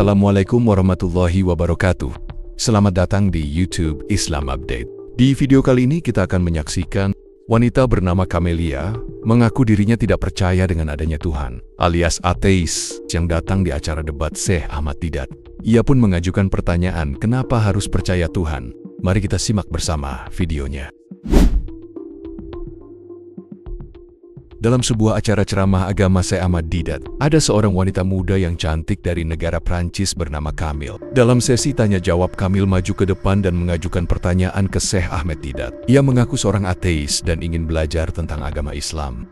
Assalamualaikum warahmatullahi wabarakatuh. Selamat datang di YouTube Islam Update. Di video kali ini kita akan menyaksikan wanita bernama Camelia mengaku dirinya tidak percaya dengan adanya Tuhan, alias ateis, yang datang di acara debat Syekh Ahmed Deedat. Ia pun mengajukan pertanyaan, kenapa harus percaya Tuhan? Mari kita simak bersama videonya. Dalam sebuah acara ceramah agama Syekh Ahmed Deedat, ada seorang wanita muda yang cantik dari negara Prancis bernama Camille. Dalam sesi tanya-jawab, Camille maju ke depan dan mengajukan pertanyaan ke Syekh Ahmed Deedat. Ia mengaku seorang ateis dan ingin belajar tentang agama Islam.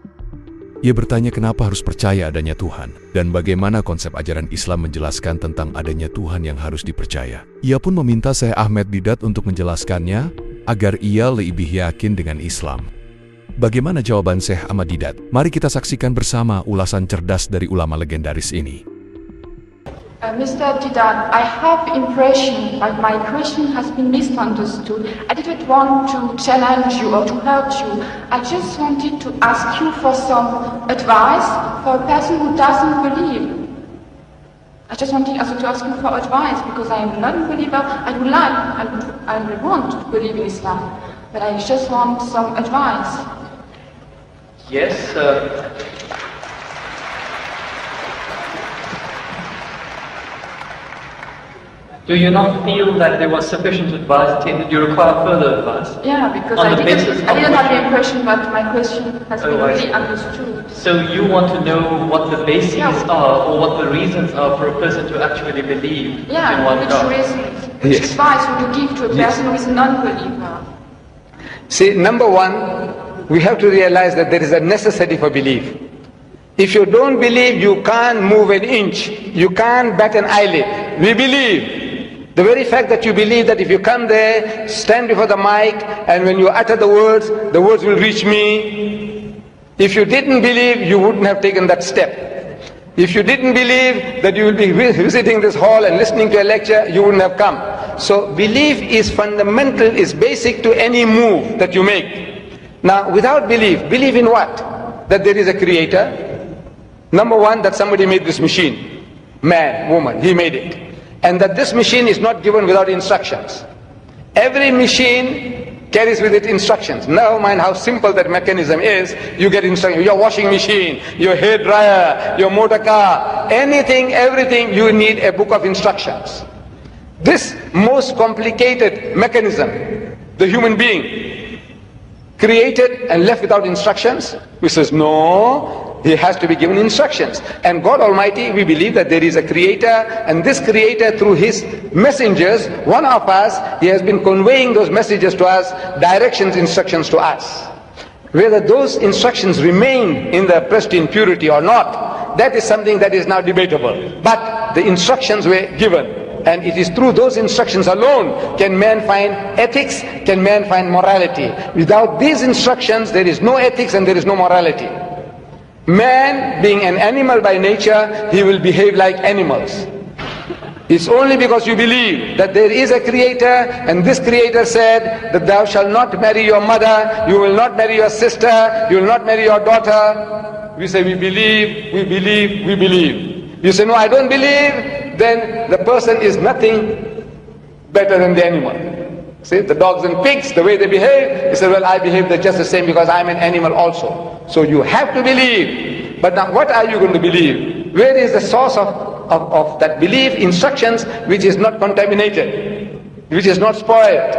Ia bertanya kenapa harus percaya adanya Tuhan, dan bagaimana konsep ajaran Islam menjelaskan tentang adanya Tuhan yang harus dipercaya. Ia pun meminta Syekh Ahmed Deedat untuk menjelaskannya, agar ia lebih yakin dengan Islam. Bagaimana jawaban Syekh Ahmed Deedat? Mari kita saksikan bersama ulasan cerdas dari ulama legendaris ini. Mr. Deedat, I have impression that my question has been misunderstood. I didn't want to challenge you or to hurt you. I just wanted to ask you for some advice for a person who doesn't believe. I just wanted also to ask you for advice because I am not a believer. I would want to believe in Islam, but I just want some advice. Yes, do you not feel that there was sufficient advice? Did you require further advice? Yeah, because On I the didn't basis have of the impression, but my question has been I really see. understood. So you want to know what the bases Yeah. are, or what the reasons are for a person to actually believe Yeah, in one which God? reasons, which Yes. advice would you give to a person who is a non-believer? See, number one, we have to realize that there is a necessity for belief. If you don't believe, you can't move an inch. You can't bat an eyelid. We believe. The very fact that you believe that if you come there, stand before the mic, and when you utter the words will reach me. If you didn't believe, you wouldn't have taken that step. If you didn't believe that you will be visiting this hall and listening to a lecture, you wouldn't have come. So belief is fundamental, is basic to any move that you make. Now, without belief in what? That there is a creator. Number one, that somebody made this machine. Man, woman, he made it. And that this machine is not given without instructions. Every machine carries with it instructions. Never mind how simple that mechanism is, you get instructions. Your washing machine, your hair dryer, your motor car, anything, everything, you need a book of instructions. This most complicated mechanism, the human being, created and left without instructions? We says, no, he has to be given instructions. And God Almighty, we believe that there is a creator, and this creator through his messengers, one of us, he has been conveying those messages to us, directions, instructions to us. Whether those instructions remain in their pristine purity or not, that is something that is now debatable. But the instructions were given. And it is through those instructions alone can man find ethics, can man find morality. Without these instructions, there is no ethics and there is no morality. Man, being an animal by nature, he will behave like animals. It's only because you believe that there is a creator, and this creator said that thou shalt not marry your mother, you will not marry your sister, you will not marry your daughter. We say we believe, we believe, we believe. You say no, I don't believe, then the person is nothing better than the animal. See, the dogs and pigs, the way they behave, he said, well, I behave just the same because I'm an animal also. So you have to believe. But now what are you going to believe? Where is the source of that belief? Instructions which is not contaminated, which is not spoiled.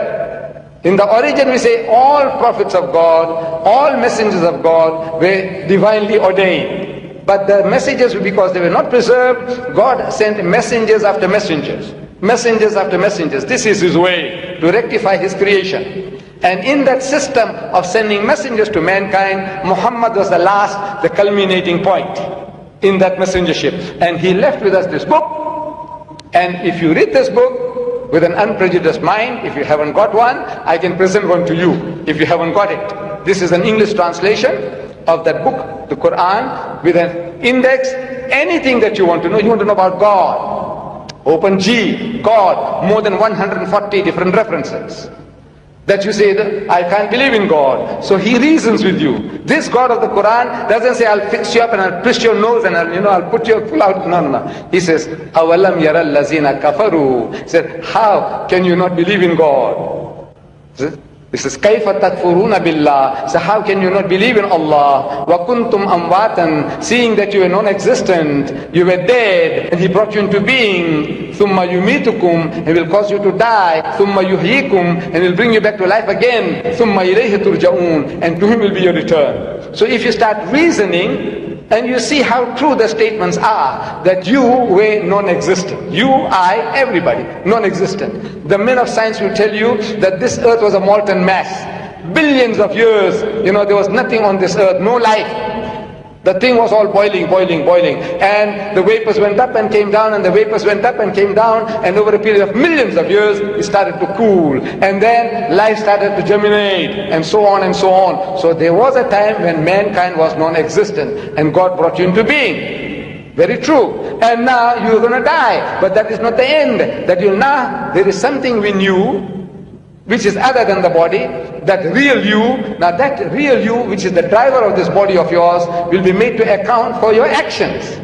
In the origin we say all prophets of God, all messengers of God were divinely ordained. But the messages, because they were not preserved, God sent messengers after messengers. Messengers after messengers. This is his way to rectify his creation. And in that system of sending messengers to mankind, Muhammad was the last, the culminating point in that messengership. And he left with us this book. And if you read this book with an unprejudiced mind, if you haven't got one, I can present one to you if you haven't got it. This is an English translation of that book, the Quran, with an index, anything that you want to know. You want to know about God. Open G, God, more than 140 different references. that you say that I can't believe in God. So he reasons with you. This God of the Quran doesn't say I'll fix you up and I'll twist your nose and I'll put your full out. No, no, no. He says, Awalam yara allazina kafaru. He said, how can you not believe in God? This is Kaifa takfuruna billah. So how can you not believe in Allah? Wa kuntum amwatan, seeing that you were non-existent, you were dead, and He brought you into being. Thumma yumitukum, He will cause you to die. Thumma yuhyikum, and He'll bring you back to life again. Thumma ilayhi turja'un, and to Him will be your return. So if you start reasoning, and you see how true the statements are, that you were non-existent. You, I, everybody, non-existent. The men of science will tell you that this earth was a molten mass. Billions of years, there was nothing on this earth, no life. The thing was all boiling, boiling, boiling. And the vapors went up and came down, and the vapors went up and came down, and over a period of millions of years, it started to cool. And then life started to germinate, and so on and so on. So there was a time when mankind was non-existent, and God brought you into being. Very true. And now you're going to die. But that is not the end. That there is something we knew, which is other than the body, that real you. Now that real you, which is the driver of this body of yours, will be made to account for your actions.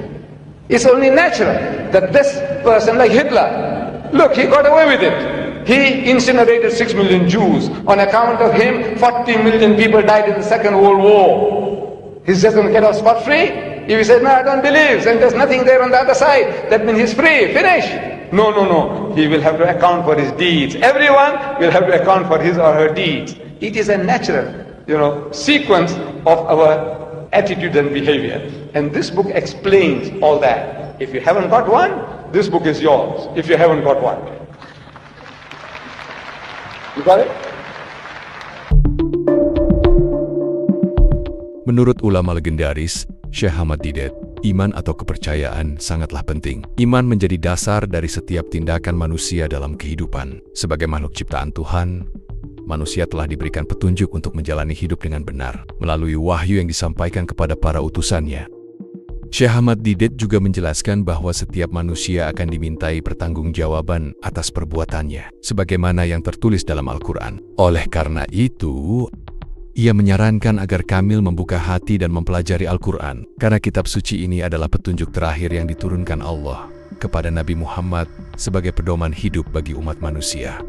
It's only natural that this person, like Hitler, look, he got away with it. He incinerated 6 million Jews. On account of him, 40 million people died in the Second World War. He's just going to get off scot-free? If he says, no, I don't believe, and there's nothing there on the other side, that means he's free, finish. No, no, no. He will have to account for his deeds. Everyone will have to account for his or her deeds. It is a natural, sequence of our attitude and behavior. And this book explains all that. If you haven't got one, this book is yours. If you haven't got one. You got it? Menurut ulama legendaris, Syekh Ahmed Deedat, iman atau kepercayaan sangatlah penting. Iman menjadi dasar dari setiap tindakan manusia dalam kehidupan. Sebagai makhluk ciptaan Tuhan, manusia telah diberikan petunjuk untuk menjalani hidup dengan benar, melalui wahyu yang disampaikan kepada para utusannya. Syekh Ahmed Deedat juga menjelaskan bahwa setiap manusia akan dimintai pertanggungjawaban atas perbuatannya, sebagaimana yang tertulis dalam Al-Quran. Oleh karena itu, ia menyarankan agar Kamil membuka hati dan mempelajari Al-Quran, karena kitab suci ini adalah petunjuk terakhir yang diturunkan Allah kepada Nabi Muhammad sebagai pedoman hidup bagi umat manusia.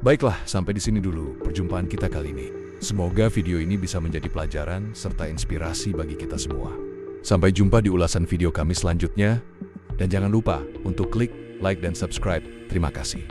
Baiklah, sampai di sini dulu perjumpaan kita kali ini. Semoga video ini bisa menjadi pelajaran serta inspirasi bagi kita semua. Sampai jumpa di ulasan video kami selanjutnya, dan jangan lupa untuk klik, like, dan subscribe. Terima kasih.